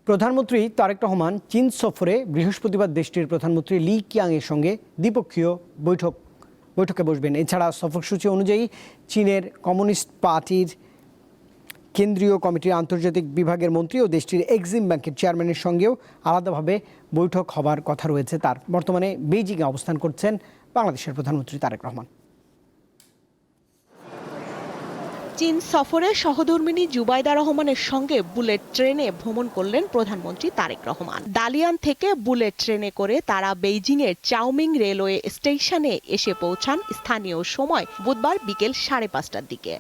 প্রধানমন্ত্রী তারেক রহমান চীন সফরে বৃহস্পতিবার দেশটির প্রধানমন্ত্রী লি কিয়াংয়ের সঙ্গে দ্বিপক্ষীয় বৈঠকে বসবেন। এছাড়া সফরসূচি অনুযায়ী চীনের কমিউনিস্ট পার্টির কেন্দ্রীয় কমিটির আন্তর্জাতিক বিভাগের মন্ত্রী ও দেশটির এক্সিম ব্যাংকের চেয়ারম্যানের সঙ্গেও আলাদাভাবে বৈঠক হবার কথা রয়েছে তার। বর্তমানে বেইজিংয়ে অবস্থান করছেন বাংলাদেশের প্রধানমন্ত্রী তারেক রহমান। চীন সফরে সহধর্মিণী জুবাইদা রহমানের সঙ্গে বুলেট ট্রেনে ভ্রমণ করলেন প্রধানমন্ত্রী তারেক রহমান। দালিয়ান থেকে বুলেট ট্রেনে করে তারা বেইজিংয়ের চাওমিং রেলওয়ে স্টেশনে এসে পৌঁছান স্থানীয় সময় বুধবার বিকেল 5:30টার দিকে।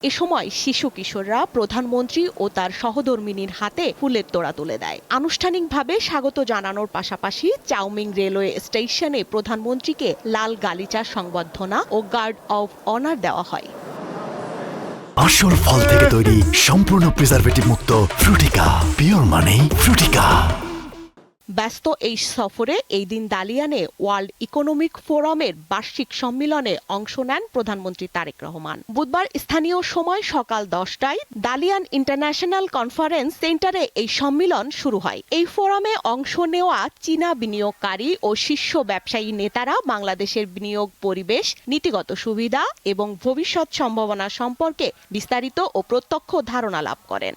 এ সময় শিশু কিশোররা প্রধানমন্ত্রী ও তার সহধর্মিণীর হাতে ফুলের তোড়া তুলে দেয়। আনুষ্ঠানিকভাবে স্বাগত জানানোর পাশাপাশি চাওমিং রেলওয়ে স্টেশনে প্রধানমন্ত্রীকে লাল গালিচা সংবর্ধনা ও গার্ড অফ অনার দেওয়া হয়। আসল ফল থেকে তৈরি সম্পূর্ণ প্রিজারভেটিভ মুক্ত ফ্রুটিকা, পিওর মানে ফ্রুটিকা। ব্যস্ত এই সফরে এই দিন দালিয়ানে ওয়ার্ল্ড ইকোনমিক ফোরামের বার্ষিক সম্মেলনে অংশ নেন প্রধানমন্ত্রী তারেক রহমান। বুধবার স্থানীয় সময় সকাল 10টায় দালিয়ান ইন্টারন্যাশনাল কনফারেন্স সেন্টারে এই সম্মেলন শুরু হয়। এই ফোরামে অংশ নেওয়া চীনা বিনিয়োগকারী ও শীর্ষ ব্যবসায়ী নেতারা বাংলাদেশের বিনিয়োগ পরিবেশ, নীতিগত সুবিধা এবং ভবিষ্যৎ সম্ভাবনা সম্পর্কে বিস্তারিত ও প্রত্যক্ষ ধারণা লাভ করেন।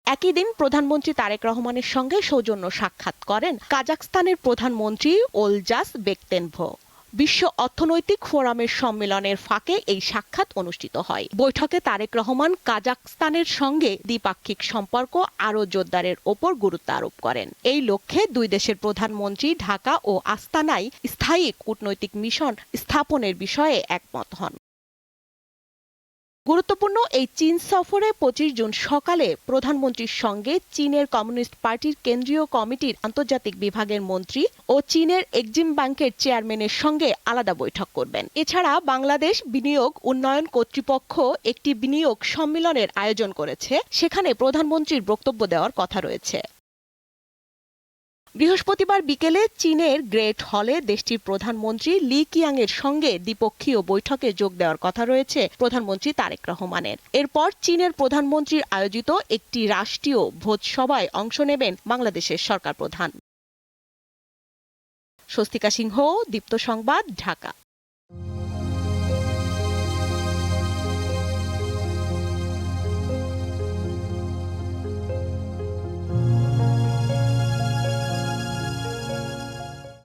একই দিন প্রধানমন্ত্রী তারেক রহমানের সঙ্গে সৌজন্য সাক্ষাৎ করেন কাজাখস্তানের প্রধানমন্ত্রী ওলজাস বেকতেনভো। বিশ্ব অর্থনৈতিক ফোরামের সম্মেলনের ফাঁকে এই সাক্ষাৎ অনুষ্ঠিত হয়। বৈঠকে তারেক রহমান কাজাখস্তানের সঙ্গে দ্বিপাক্ষিক সম্পর্ক আরও জোরদারের ওপর গুরুত্ব আরোপ করেন। এই লক্ষ্যে দুই দেশের প্রধানমন্ত্রী ঢাকা ও আস্তানায় স্থায়ী কূটনৈতিক মিশন স্থাপনের বিষয়ে একমত হন। গুরুত্বপূর্ণ এই চীন সফরে 25 জুন সকালে প্রধানমন্ত্রীর সঙ্গে চীনের কমিউনিস্ট পার্টির কেন্দ্রীয় কমিটির আন্তর্জাতিক বিভাগের মন্ত্রী ও চীনের এক্সিম ব্যাংকের চেয়ারম্যানের সঙ্গে আলাদা বৈঠক করবেন। এছাড়া বাংলাদেশ বিনিয়োগ উন্নয়ন কর্তৃপক্ষ একটি বিনিয়োগ সম্মেলনের আয়োজন করেছে, সেখানে প্রধানমন্ত্রীর বক্তব্য দেওয়ার কথা রয়েছে। বৃহস্পতিবার বিকেলে চীনের গ্রেট হলে দেশটির প্রধানমন্ত্রী লি কিয়াংয়ের সঙ্গে দ্বিপক্ষীয় বৈঠকে যোগ দেওয়ার কথা রয়েছে প্রধানমন্ত্রী তারেক রহমানের। এরপর চীনের প্রধানমন্ত্রীর আয়োজিত একটি রাষ্ট্রীয় ভোজসভায় অংশ নেবেন বাংলাদেশের সরকার প্রধান। স্বস্তিকা সিংহ, দীপ্ত সংবাদ, ঢাকা।